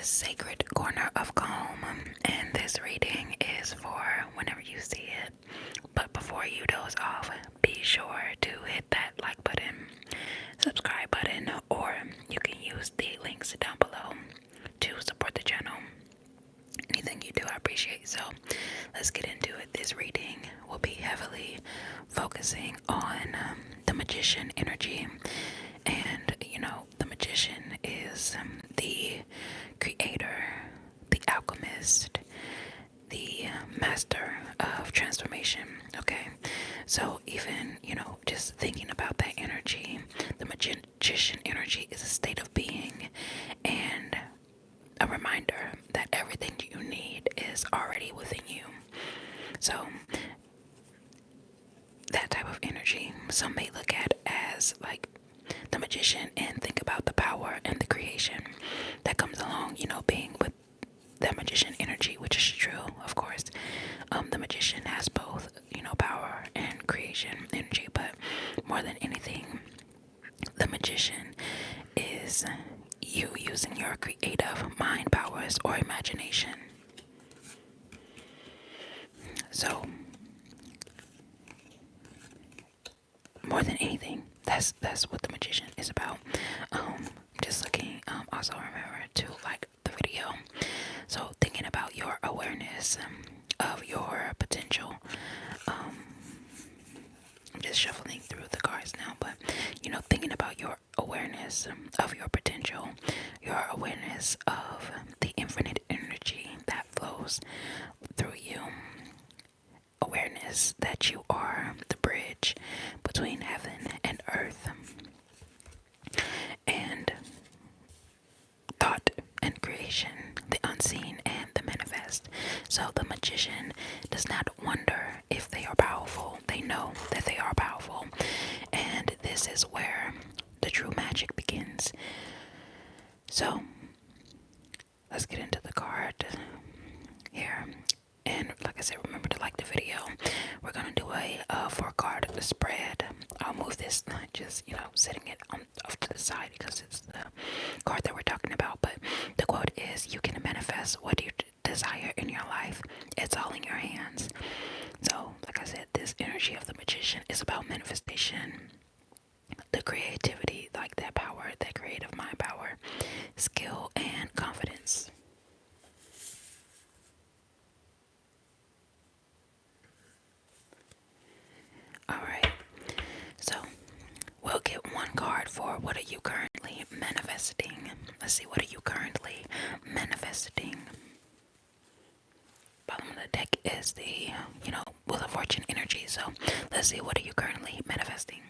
this sacred corner of calm, and this reading is for whenever you see it. But before you doze off, be sure to hit that like button, subscribe button, or you can use the links down below to support the channel. Anything you do, I appreciate. So let's get into it. This reading will be heavily focusing on the magician energy. And the magician is the creator, the alchemist, the master of transformation. Okay, so even just thinking about that energy, the magician energy is a state of being and a reminder that everything you need is already within you. So that type of energy some may look at as like the magician and think about the power and the creation that comes along, being with that magician energy, which is true, of course. The magician has both, power and creation energy, but more than anything, the magician is you using your creative mind powers or imagination. So, more than anything, that's what the magician is about. Just looking, also remember to like the video. So thinking about your awareness of your potential. I'm just shuffling through the cards now, but thinking about your awareness of your potential, your awareness of the infinite energy that flows through you, awareness that you are the bridge between heaven and earth, and thought and creation, the unseen and the manifest. So the magician does not wonder if they are powerful. They know that they are powerful. And this is where the true magic begins. So let's get into the card here. And like I said, remember to like the video. We're going to do a 4-card spread. I'll move this, just, setting it off to the side because it's the card that we're talking about. But the quote is, you can manifest what you desire in your life. It's all in your hands. So, like I said, this energy of the magician is about manifestation, the creativity, like that power, that creative mind power, skill, and confidence. Alright, so we'll get one card for what are you currently manifesting. Let's see, what are you currently manifesting? Bottom of the deck is the, Wheel of Fortune energy. So let's see, what are you currently manifesting?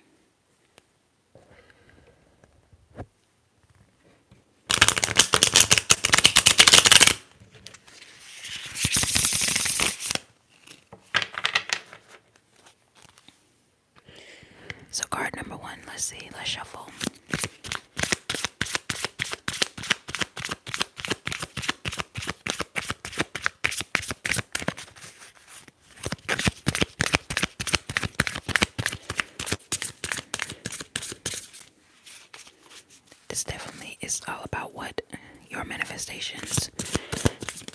So card number 1, let's see, let's shuffle. This definitely is all about what your manifestations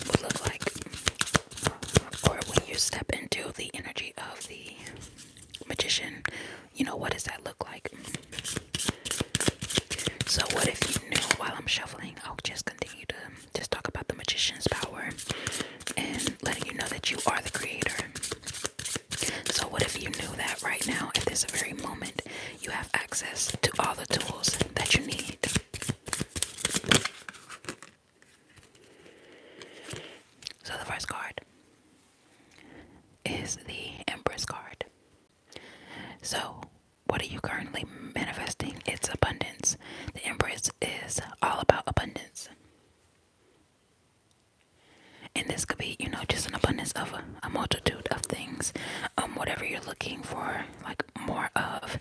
would look like, or when you step into the energy of the magician, what does that look like? So what if you knew, while I'm shuffling, I'll just continue to just talk about the magician's power and letting you know that you are the creator. So what if you knew that right now, at this very moment, you have access to all the tools that you need? So the first card is the Empress card. So what are you currently manifesting? It's abundance. The Empress is all about abundance. And this could be, just an abundance of a multitude of things. Whatever you're looking for, like more of,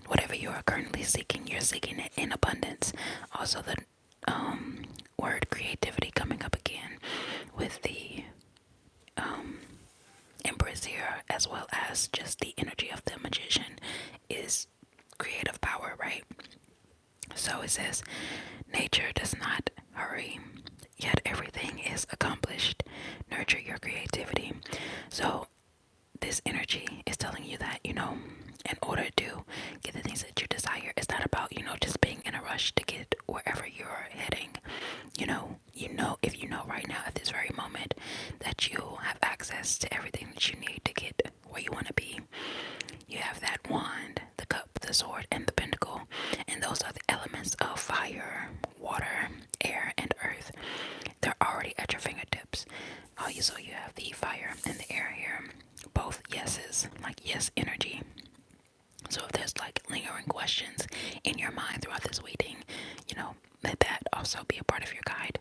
whatever you are currently seeking, you're seeking it in abundance. Also the word creativity coming up again with the Empress here, as well as just the energy of the magician is creative power, right? So it says, nature does not hurry, yet everything is accomplished. Nurture your creativity. So this energy is telling you that, in order to get the things that you desire, it's not about, just being in a rush to get wherever you're heading. If you know right now at this very moment that you have access to everything that you need to get where you want to be. You have that wand, the cup, the sword, and the pentacle, and those are the elements of fire, water, air, and earth. They're already at your fingertips. So you have the fire and the air here, both yeses, like yes energy. So if there's like lingering questions in your mind throughout this reading, let that also be a part of your guide.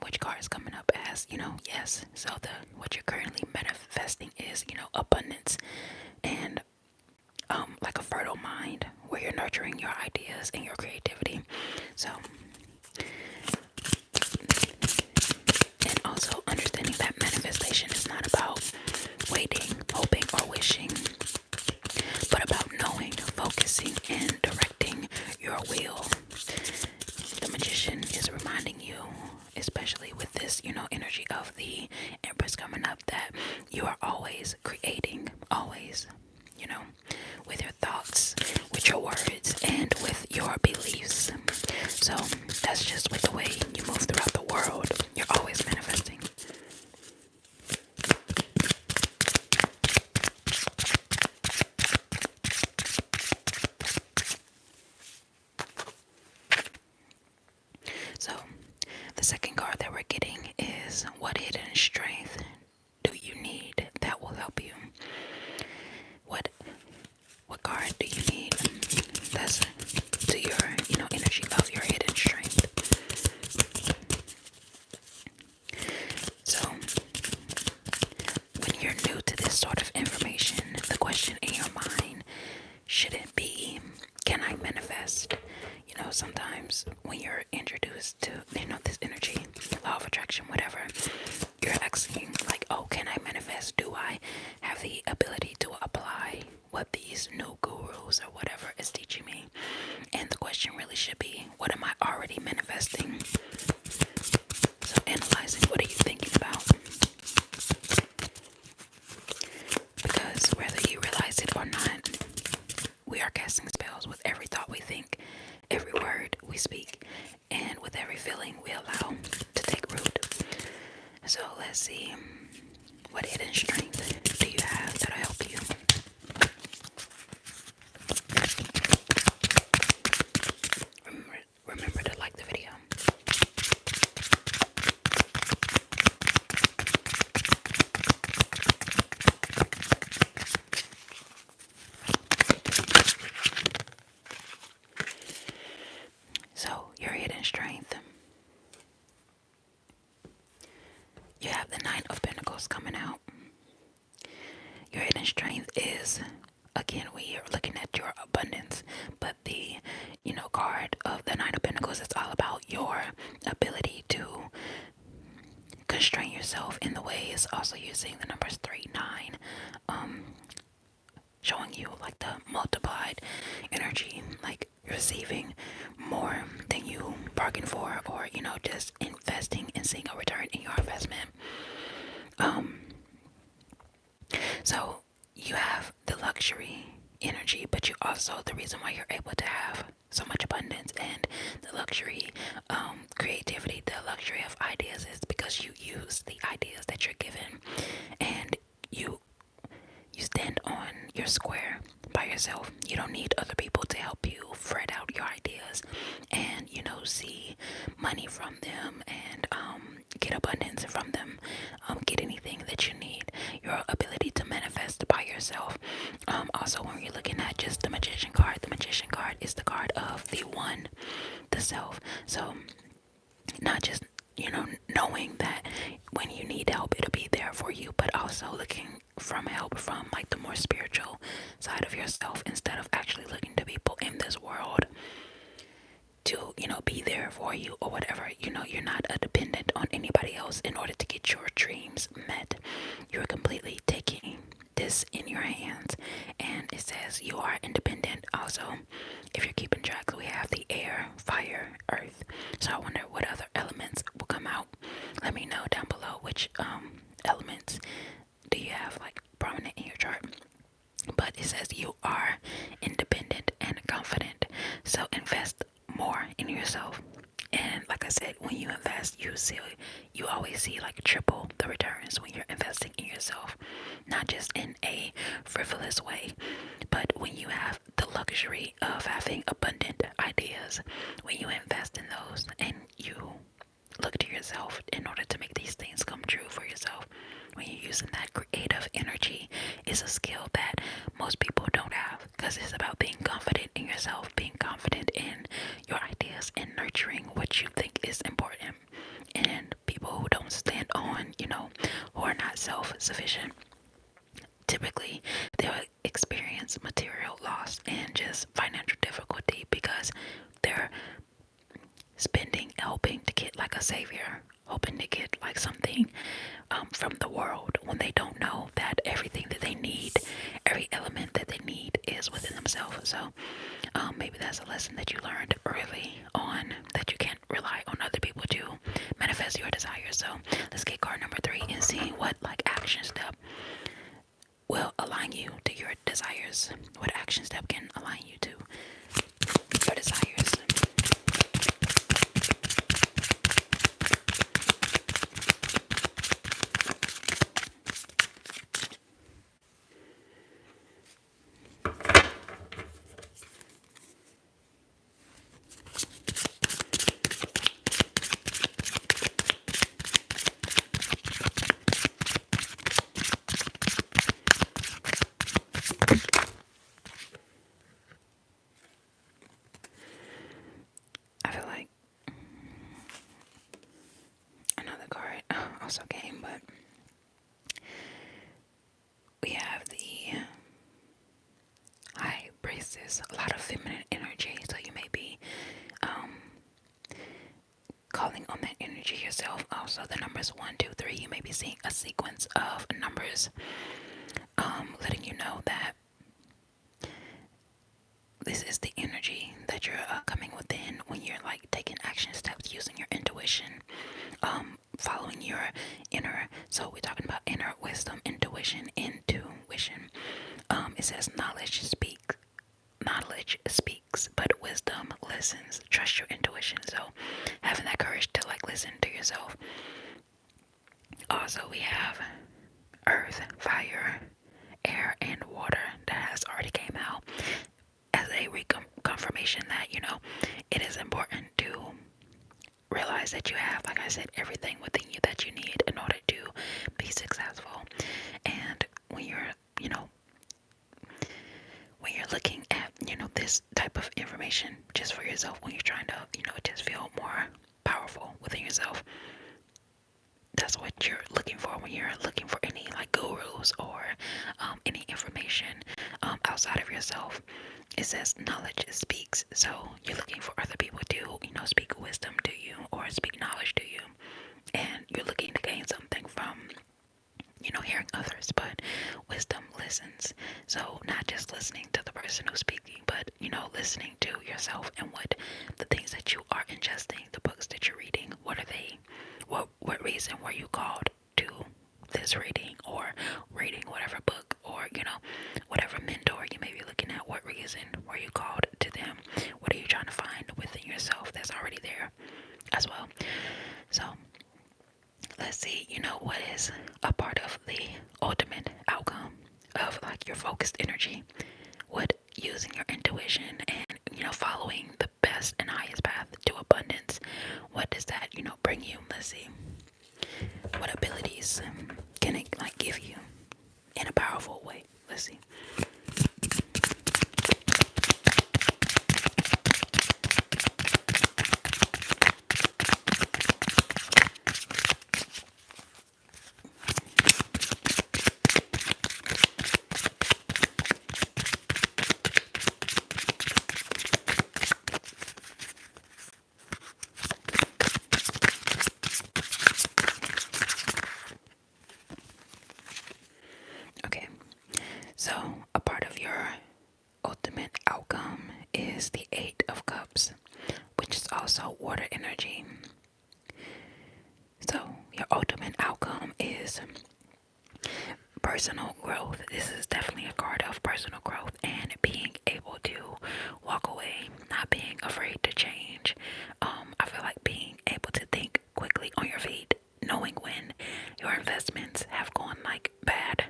Which card is coming up as, yes. So what you're currently manifesting is, abundance and like a fertile mind where you're nurturing your ideas and your creativity. So, and also understanding that manifestation is not about waiting, hoping, or wishing, but about knowing, focusing, and directing your will. The magician is reminding you, especially with this, energy of the Empress coming up, that you are always creating, always, with your thoughts, with your words, and with your beliefs. So that's just with the way you move throughout the world. You're always manifesting. So the second card that we're getting is, what hidden strength do you need that will help you? What card do you need that's to your, energy of your hidden strength? So when you're new to this sort of information, the question in your mind shouldn't be, can I manifest? Sometimes when you're introduced to, this energy, law of attraction, whatever, you're asking like, oh, can I manifest? Do I have the ability to apply what these new gurus or whatever is teaching me? And the question really should be, what am I already manifesting? So analyzing, what are you thinking about? Because whether you realize it or not, we are casting spells with every thought we think, every word we speak, and with every feeling we allow to take root. So let's see, what hidden strength do you have that'll help you? Remember to like the video. So your hidden strength. You have the Nine of Pentacles coming out. Your hidden strength is, again, we are looking at your abundance, but the, card of the Nine of Pentacles is all about your ability to constrain yourself in the ways. Also using the numbers 3, 9, showing you like the multiplied energy, like receiving more than you bargained for, or just investing and seeing a return in your investment. So you have the luxury energy, but you also, the reason why you're able to have so much abundance and the luxury creativity, the luxury of ideas, is because you use the ideas that you're given, and you stand on your square by yourself. You don't need other people to help you fret out your ideas and see money from them and get abundance from them, get anything that you need. Your ability to manifest by yourself. Also, when you're looking at just the magician card is the card of the one, the self. So not just knowing that when you need help it'll be there for you, but also looking from help from like the more spiritual side of yourself, instead of actually looking to people in this world to be there for you or whatever. You're not a dependent on anybody else in order to get your dreams met. You're completely taking this in your hands, and it says you are independent. Also, if you're keeping track, we have the air, fire, earth. So I wonder what other elements will come out. Let me know down below which elements do you have like prominent in your chart. But it says you are independent and confident. So invest more in yourself. And like I said, when you invest, you always see like triple the returns when you're investing in yourself. Not just in a frivolous way, but when you have the luxury of having abundant ideas, when you invest in those and you look to yourself in order to make these things come true for yourself. When you're using that creative energy, is a skill that most people don't have, because it's about being confident in yourself, being confident in your ideas, and nurturing what you think is important. And people who don't stand on, who are not self-sufficient, typically they'll experience material loss and just financial difficulty because they're spending, hoping to get like a savior, hoping to get like something from the world, when they don't know that everything that they need, every element that they need is within themselves. So maybe that's a lesson that you learned early on, that you can't rely on other people to manifest your desires. So let's get card number 3 and see what like action step will align you to your desires. What action step can align you to your desires? I feel like another card also came, but we have the High Priestess, a lot of feminine energy. So you may be calling on that energy yourself. Also, the numbers 1, 2, 3. You may be seeing a sequence of numbers, letting you know that this is the energy that you're coming within when you're like taking action steps, using your intuition, following your inner. So we're talking about inner wisdom, intuition. It says knowledge speaks, but wisdom listens. Trust your intuition. So having that courage to like listen to yourself. Also, we have earth, fire, air, and water that has already came out as a confirmation that it is important to realize that you have, like I said, everything within you that you need in order to be successful. And when you're looking at this type of information just for yourself, when you're trying to just feel more powerful within yourself, that's what you're looking for when you're looking for any like gurus or any information outside of yourself. It says knowledge speaks. So you're looking for other people to speak wisdom to you or speak knowledge to you, and you're looking to gain something from hearing others. But wisdom listens. So not just listening to the person who's speaking, but listening to yourself and what the things that you are ingesting, the books that you're reading, what are they? What reason were you called to this reading, or reading whatever book, or whatever mentor you may be looking at? What reason were you called to them? What are you trying to find within yourself that's already there as well? So let's see, what is a part of the ultimate outcome of like your focused energy? What using your intuition and following the best and highest path to abundance, what does that bring you? Let's see, what abilities can it like give you in a powerful way? Let's see. Okay, so a also water energy. So your ultimate outcome is personal growth. This is definitely a card of personal growth and being able to walk away, not being afraid to change. I feel like being able to think quickly on your feet, knowing when your investments have gone like bad,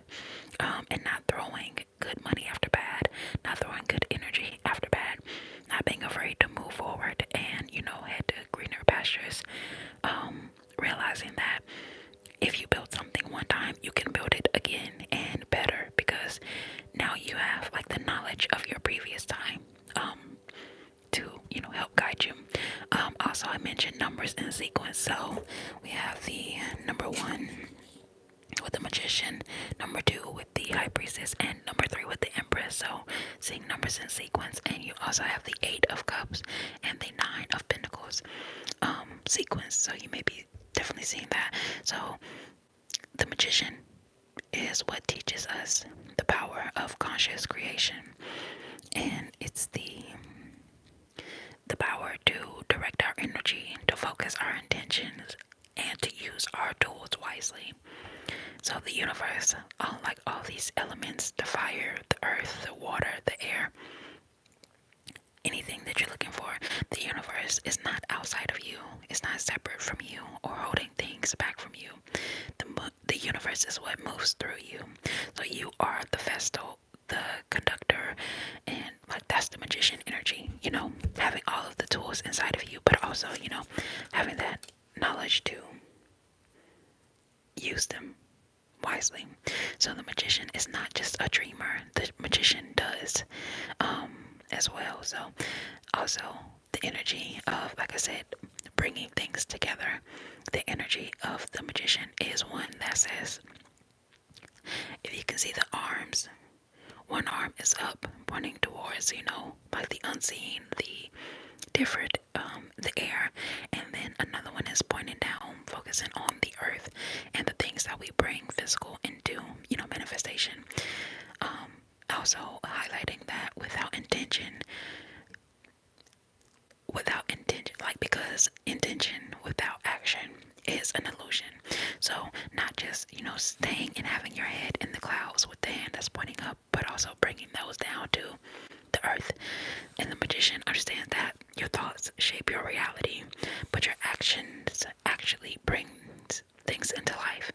and not throwing good money after bad, not throwing good energy after bad, not being afraid to move forward and, head to greener pastures. Realizing that if you build something one time, you can build it again and better because now you have like the knowledge of your previous time to help guide you. Also, I mentioned numbers in sequence, so we have the number 1 with the magician, number 2 with the high priestess, and number 3 with the empress. So seeing numbers in sequence, and you also have the 8 of cups and the 9 of pentacles sequence. So you may be definitely seeing that. So the magician is what teaches us the power of conscious creation, and it's the power to direct our energy, to focus our intentions, and to use our tools wisely. So the universe, like all these elements, the fire, the earth, the water, the air, anything that you're looking for, the universe is not outside of you. It's not separate from you or holding things back from you. The universe is what moves through you. So you are the vessel, the conductor, and like that's the magician energy, having all of the tools inside of you, but also, having that knowledge to use them wisely. So the magician is not just a dreamer. The magician does as well. So also the energy of, like I said, bringing things together. The energy of the magician is one that says, if you can see the arms, one arm is up, pointing towards, like the unseen, the different, the air, and then another one is pointing down, focusing on the earth and the things that we bring physical into, manifestation. Also highlighting that like because intention without action is an illusion. So not just, staying and having your head in the clouds with the hand that's pointing up, but also bringing those down to the earth. And the magician understands that your thoughts shape your reality, but your actions actually bring things into life.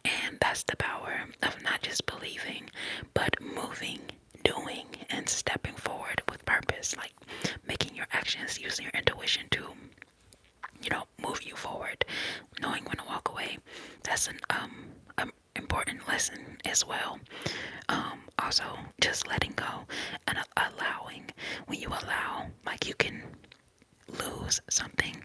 And that's the power of not just believing, but moving, doing, and stepping forward with purpose. Like making your actions, using your intuition to, move you forward, knowing when to walk away. That's an important lesson as well. Also, just letting go and allowing. When you allow, like you can lose something,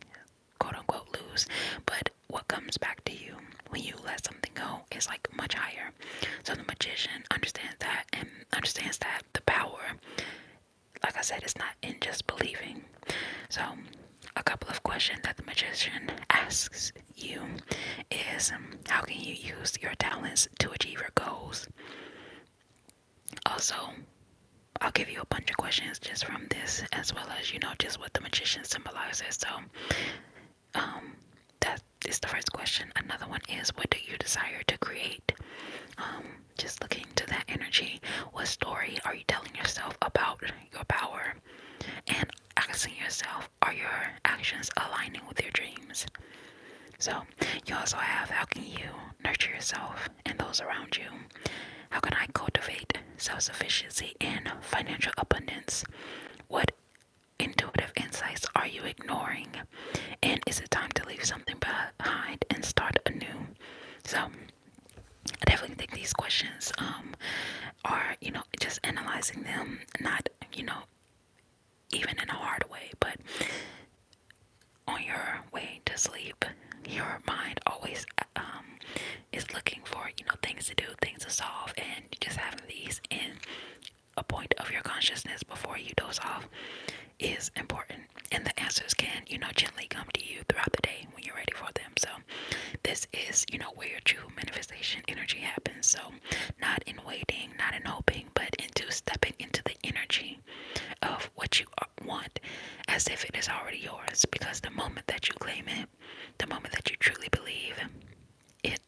quote unquote lose, but what comes back to you when you let something go is like much higher. So the magician understands that and understands that the power, like I said, is not in just believing. So a couple of questions that the magician asks you is, how can you use your talents to achieve your goals? Also, I'll give you a bunch of questions just from this, as well as, just what the magician symbolizes. So, that is the first question. Another one is, what do you desire to create? Just looking to that energy. What story are you telling yourself about your power? And asking yourself, are your actions aligning with your dreams? So, you also have, how can you nurture yourself and those around you? How can I cultivate self-sufficiency and financial abundance? What intuitive insights are you ignoring? And is it time to leave something behind and start anew? So I definitely think these questions are, just analyzing them, not, even in a hard way, but on your way to sleep, your mind always is looking for, things to do, things to solve, and just having these in a point of your consciousness before you doze off is important. And the answers can, gently come to you throughout the day when you're ready for them. So this is, where your true manifestation energy happens. So not in waiting, not in hoping, but into stepping into the energy of what you want as if it is already yours, because the moment that you claim it, the moment that you truly believe it,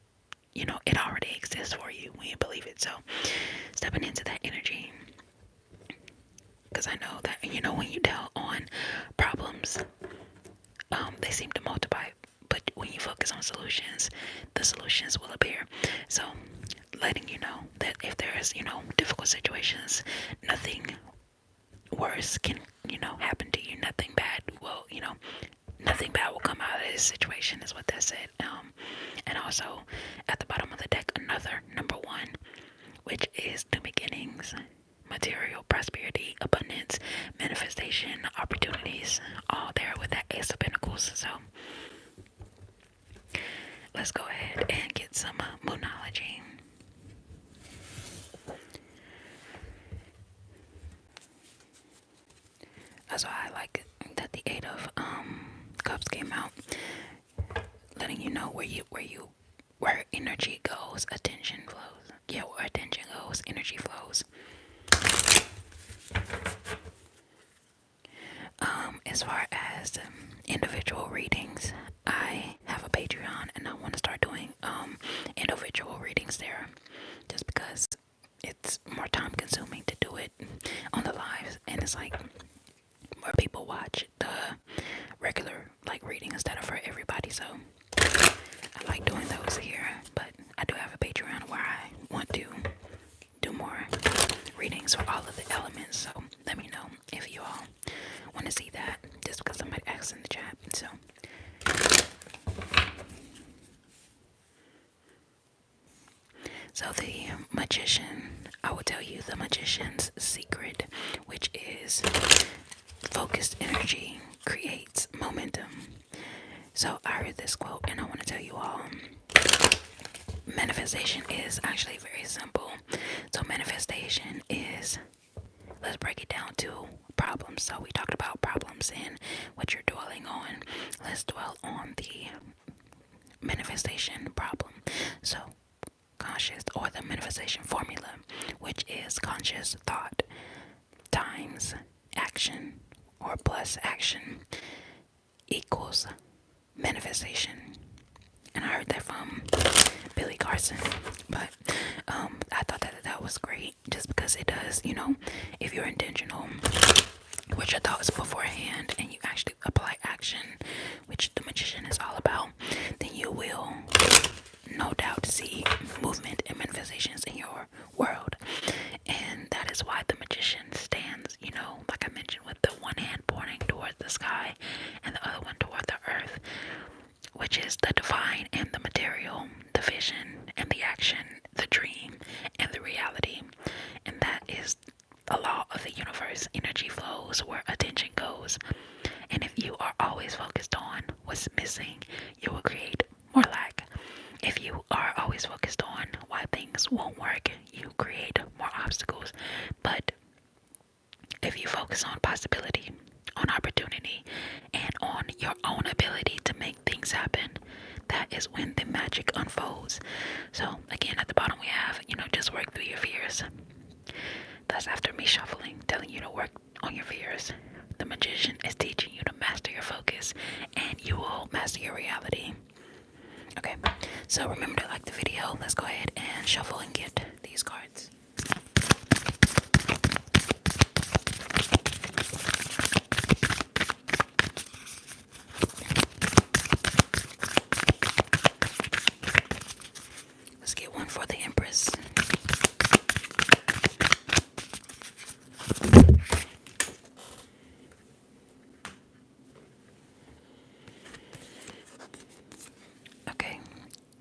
it already exists for you when you believe it. So stepping into that energy, because I know that, when you dwell on problems, they seem to multiply, but when you focus on solutions, the solutions will appear. So letting you know that if there's, difficult situations, nothing worse can, happen to you. Nothing bad will, nothing bad will come out of this situation, is what that said. And also at the bottom of the deck, another number one, which is new beginnings, material prosperity, abundance, manifestation, opportunities, all there with that Ace of Pentacles. So let's go ahead and get some moonology. So I like that the Eight of Cups came out, letting you know where energy goes, attention flows. Yeah, where attention goes, energy flows. As far as individual readings, I have a Patreon and I want to start doing individual readings there, just because it's more time consuming to do it on the lives, and it's like more people watch the regular reading instead of for everybody. So I like doing those here, but I do have a Patreon where I want to do more readings for all of the elements. So let me know if you all want to see that, just because somebody asked in the chat. So the magician, I will tell you the magician's secret, which is focused energy creates momentum. So I heard this quote and I want to tell you all, manifestation is actually very simple. So manifestation is, let's break it down to problems. So we talked about problems and what you're dwelling on. Let's dwell on the manifestation problem. So conscious, or the manifestation formula, which is conscious thought times action, or plus action, equals manifestation. And I heard that from Billy Carson, but I thought that was great, just because it does, if you're intentional with your thoughts beforehand and you actually apply action, which the magician is all about, then you will no doubt see movement and manifestations in your world. And that is why the magician stands, like I mentioned, with the one hand pointing toward the sky and the other one toward the earth, which is the divine and the material, the vision and the action, the dream and the reality. And that is the law of the universe. Energy flows where attention goes. And if you are always focused on what's missing, you will create more lack. If you are always focused on why things won't work, you create more obstacles. But if you focus on possibility, on opportunity, and on your own ability to make things happen, that is when the magic unfolds. So again, at the bottom we have, just work through your fears. That's after me shuffling, telling you to work on your fears. The magician is teaching you to master your focus, and you will master your reality. Okay, so remember to like the video. Let's go ahead and shuffle and get these cards. Let's get one for the Empress. Okay,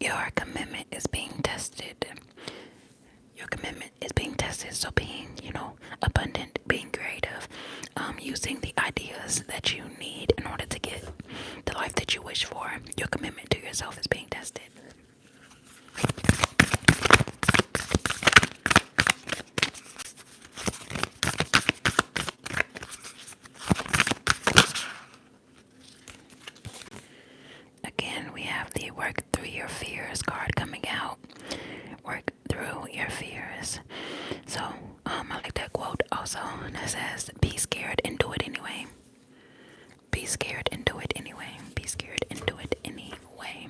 your commitment is being tested. Your commitment is being tested. So being, abundant, being creative, using the ideas that you need in order to get the life that you wish for. Your commitment to yourself is being tested. Again, we have the work through your fears card coming out. Work through your fears. So, I like that quote also that says, be scared and do it anyway. scared and do it anyway. Be scared and do it anyway.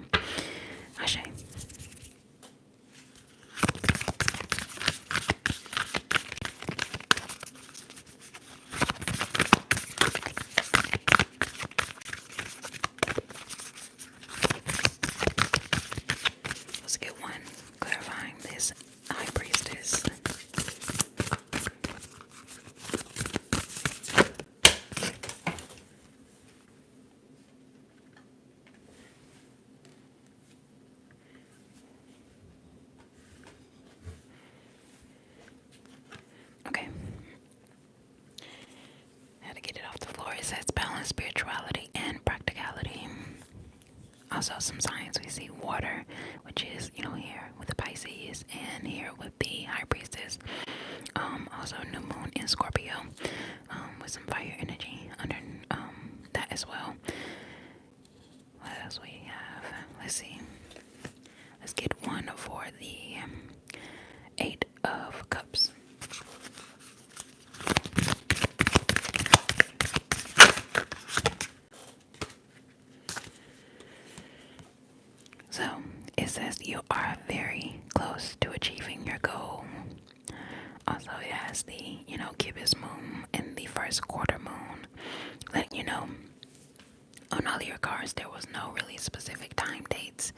Ashe. Let's get one clarifying this high priestess. Okay. Had to get it off the floor. It says balance spirituality and practicality. Also, some signs we see water, which is, here with the Pisces, and here with the High Priestess. Also, new moon in Scorpio, with some fire energy under that as well. What else we have? Let's see. Let's get one for the Eight of Cups. So it says you are very close to achieving your goal. Also, it has the, gibbous moon and the first quarter moon, letting you know on all of your cards there was no really specific time dates.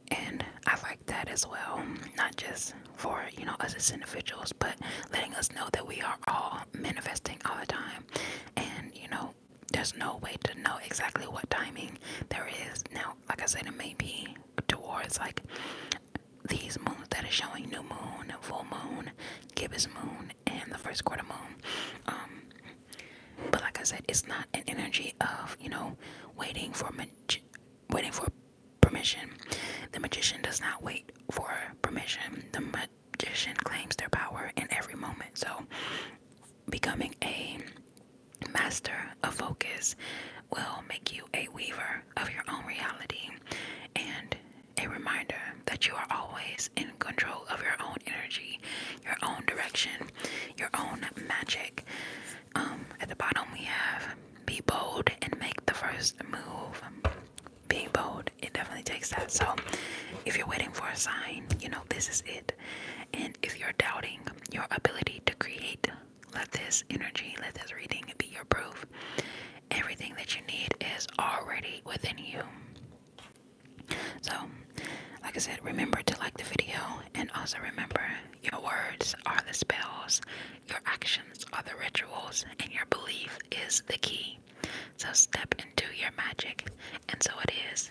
And I like that as well, not just for, us as individuals, but letting us know that we are all manifesting all the time. And, there's no way to know exactly what timing there is. Now, like I said, it may be towards like these moons that are showing new moon, full moon, gibbous moon, and the first quarter moon. But like I said, it's not an energy of, waiting for permission. The magician does not wait for permission. The magician claims their power in every moment. So becoming a master of focus will make you a weaver of your own reality and a reminder that you are always in control of your own energy, your own direction, your own magic. At the bottom we have be bold and make the first move. Being bold, it definitely takes that. So if you're waiting for a sign, this is it. And if you're doubting your ability to create, let this energy, let this reading be your proof. Everything that you need is already within you. So, like I said, remember to like the video, and also remember your words are the spells, your actions are the rituals, and your belief is the key. So step into your magic, and so it is.